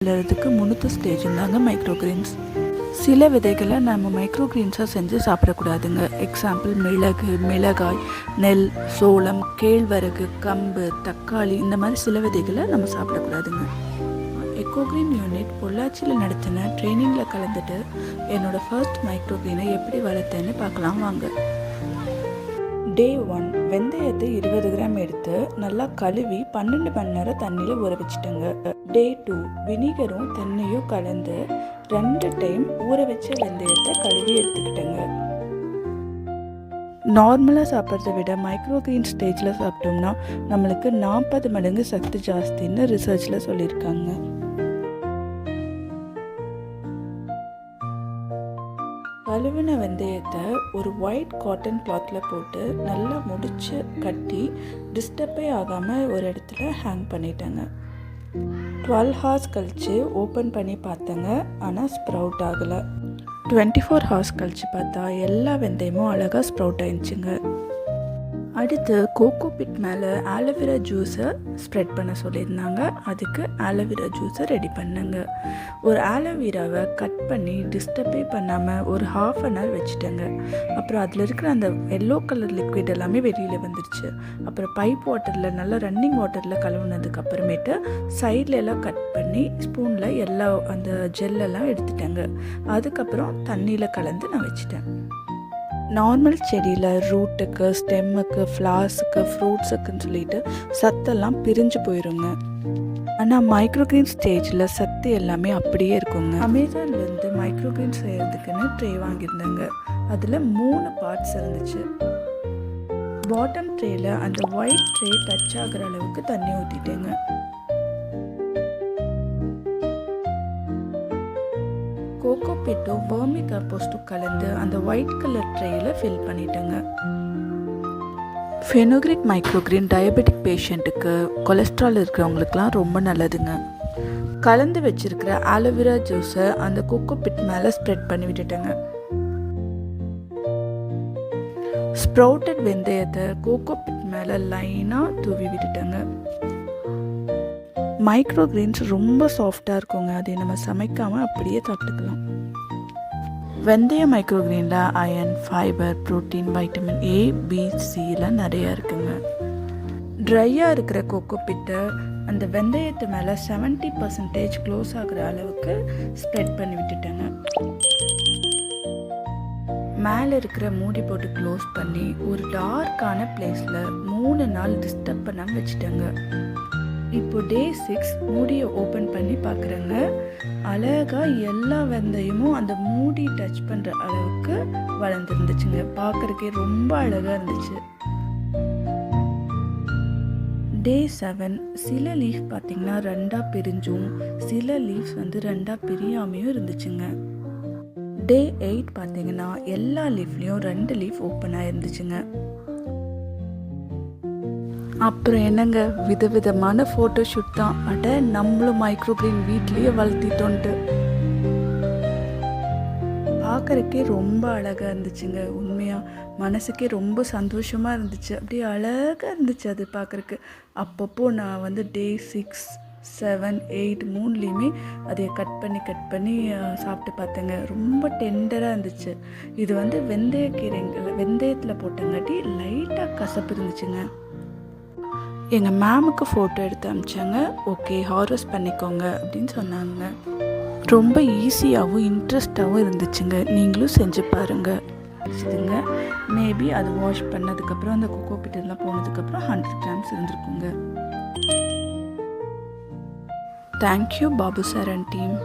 வளர்கிறதுக்கு முன்னூற்று ஸ்டேஜ் இருந்தாங்க மைக்ரோகிரீன்ஸ். சில விதைகளை நம்ம மைக்ரோகிரீன்ஸாக செஞ்சு சாப்பிடக்கூடாதுங்க. எக்ஸாம்பிள் மிளகு, மிளகாய், நெல், சோளம், கேழ்வரகு, கம்பு, தக்காளி இந்த மாதிரி சில விதைகளை நம்ம சாப்பிடக்கூடாதுங்க. எக்கோக்ரீன் யூனிட் பொள்ளாச்சியில் நடத்தின ட்ரைனிங்கில் கலந்துட்டு என்னோடய ஃபர்ஸ்ட் மைக்ரோக்ரீனை எப்படி வளர்த்தேன்னு பார்க்கலாம் வாங்க. டே 1 வெந்தயத்தை 20 கிராம் எடுத்து நல்லா கழுவி 12 மணி நேரம் தண்ணியில் ஊற வச்சுட்டேங்க. டே 2 வினிகரும் தண்ணியும் கலந்து 2 டைம் ஊற வச்ச வெந்தயத்தை கழுவி எடுத்துக்கிட்டேங்க. நார்மலாக சாப்பிட்றத விட மைக்ரோக்ரீன் ஸ்டேஜில் சாப்பிட்டோம்னா நம்மளுக்கு 40 மடங்கு சத்து ஜாஸ்தின்னு ரிசர்ச்சில் சொல்லியிருக்காங்க. கழுவின வெந்தயத்தை ஒரு ஒயிட் காட்டன் கிளாத்தில் போட்டு நல்லா முடிச்சு கட்டி டிஸ்டர்பே ஆகாமல் ஒரு இடத்துல ஹேங் பண்ணிட்டேங்க. 12 hours கழித்து ஓப்பன் பண்ணி பார்த்தேங்க. ஆனால் ஸ்ப்ரவுட் ஆகலை. 24 hours கழித்து பார்த்தா எல்லா வெந்தயமும் அழகாக ஸ்ப்ரவுட் ஆயிடுச்சுங்க. அடுத்து கோகோ பிட் மேலே ஆலோவேரா ஜூஸை ஸ்ப்ரெட் பண்ண சொல்லியிருந்தாங்க. அதுக்கு ஆலோவேரா ஜூஸை ரெடி பண்ணுங்க. ஒரு ஆலோவேராவை கட் பண்ணி டிஸ்டர்பே பண்ணாமல் ஒரு 1/2 hour வச்சுட்டேங்க. அப்புறம் அதில் இருக்கிற அந்த எல்லோ கலர் லிக்விட் எல்லாமே வெளியில் வந்துருச்சு. அப்புறம் பைப் வாட்டரில் நல்லா ரன்னிங் வாட்டரில் கழுவுனதுக்கு அப்புறமேட்டு சைடில் எல்லாம் கட் பண்ணி ஸ்பூனில் எல்லா அந்த ஜெல்லெல்லாம் எடுத்துட்டேங்க. அதுக்கப்புறம் தண்ணியில் கலந்து நான் வச்சுட்டேன். நார்மல் செடியில் ரூட்டுக்கு, ஸ்டெம்முக்கு, ஃப்ளார்ஸுக்கு, ஃப்ரூட்ஸுக்குன்னு சொல்லிட்டு சத்தெல்லாம் பிரிஞ்சு போயிடுங்க. ஆனால் மைக்ரோக்ரீன் ஸ்டேஜில் சத்து எல்லாமே அப்படியே இருக்குங்க. அமேசான்லேருந்து மைக்ரோக்ரீன் செய்கிறதுக்குன்னு ட்ரே வாங்கியிருந்தாங்க. அதில் 3 பார்ட்ஸ் இருந்துச்சு. பாட்டம் ட்ரேயில் அந்த ஒயிட் ட்ரே டச் ஆகிற அளவுக்கு தண்ணி ஊற்றிட்டேங்க. கோகோ பிட்டும் வர்மி கம்போஸ்ட்டும் கலந்து அந்த ஒயிட் கலர் ட்ரேயில் ஃபில் பண்ணிட்டேங்க. ஃபெனுக்ரிக் மைக்ரோக்ரீன் டயபெட்டிக் பேஷண்ட்டுக்கு, கொலஸ்ட்ரால் இருக்கிறவங்களுக்குலாம் ரொம்ப நல்லதுங்க. கலந்து வச்சிருக்கிற ஆலோவேரா ஜூஸை அந்த கோகோ பிட் மேலே ஸ்ப்ரெட் பண்ணி விட்டுட்டேங்க. ஸ்ப்ரவுட்டட் வெந்தயத்தை கோகோ பிட் மேலே லைனாக தூவி விட்டுட்டேங்க. மைக்ரோக்ரீன்ஸ் ரொம்ப சாஃப்டாக இருக்குங்க. அதை நம்ம சமைக்காமல் அப்படியே சாப்பிட்டுக்கலாம். வெந்தய மைக்ரோக்ரீனில் iron, fibre, protein, vitamin A, B, C எல்லாம் நிறையா இருக்குங்க. ட்ரையாக இருக்கிற கோகோ பிட்டை அந்த வெந்தயத்து மேலே 70% க்ளோஸ் ஆகிற அளவுக்கு ஸ்ப்ரெட் பண்ணி விட்டுட்டேங்க. மேலே இருக்கிற மூடி போட்டு க்ளோஸ் பண்ணி ஒரு டார்க்கான பிளேஸில் 3 நாள் டிஸ்டர்ப் பண்ணாமல் வச்சுட்டேங்க. இப்போ டே 6 மூடியை ஓப்பன் பண்ணி பார்க்குறேங்க. அழகாக எல்லா வெந்தயமும் அந்த மூடி டச் பண்ணுற அளவுக்கு வளர்ந்துருந்துச்சுங்க. பார்க்குறக்கே ரொம்ப அழகாக இருந்துச்சு. டே 7 சில லீஃப் பார்த்திங்கன்னா 2 பிரிஞ்சும் சில லீஃப்ஸ் 2 பிரியாமையும் இருந்துச்சுங்க. டே 8 பார்த்திங்கன்னா எல்லா லீஃப்லேயும் 2 லீஃப் ஓப்பனாக இருந்துச்சுங்க. அப்புறம் என்னங்க, விதவிதமான ஃபோட்டோஷூட் தான். நம்மளும் மைக்ரோக்ரீன் வீட்லேயே வளர்த்திட்டோன்ட்டு பார்க்குறக்கே ரொம்ப அழகாக இருந்துச்சுங்க. உண்மையாக மனசுக்கே ரொம்ப சந்தோஷமாக இருந்துச்சு. அப்படியே அழகாக இருந்துச்சு அது பார்க்குறக்கு. அப்பப்போ நான் டே 6, 7, 8 3லேயுமே அதை கட் பண்ணி சாப்பிட்டு பார்த்தேங்க. ரொம்ப டெண்டராக இருந்துச்சு. இது வெந்தயத்தில் போட்டங்காட்டி லைட்டாக கசப்பு இருந்துச்சுங்க. எங்கள் மேமுக்கு ஃபோட்டோ எடுத்து அனுப்பிச்சாங்க. ஓகே, ஹார்வெஸ்ட் பண்ணிக்கோங்க அப்படின்னு சொன்னாங்க. ரொம்ப ஈஸியாகவும் இன்ட்ரெஸ்டாகவும் இருந்துச்சுங்க. நீங்களும் செஞ்சு பாருங்கள். இதுங்க மேபி அது வாஷ் பண்ணதுக்கப்புறம் அந்த கோகோ பிட்டெல்லாம் போனதுக்கப்புறம் 100 grams இருந்திருக்குங்க. Thank you Babu sir and team.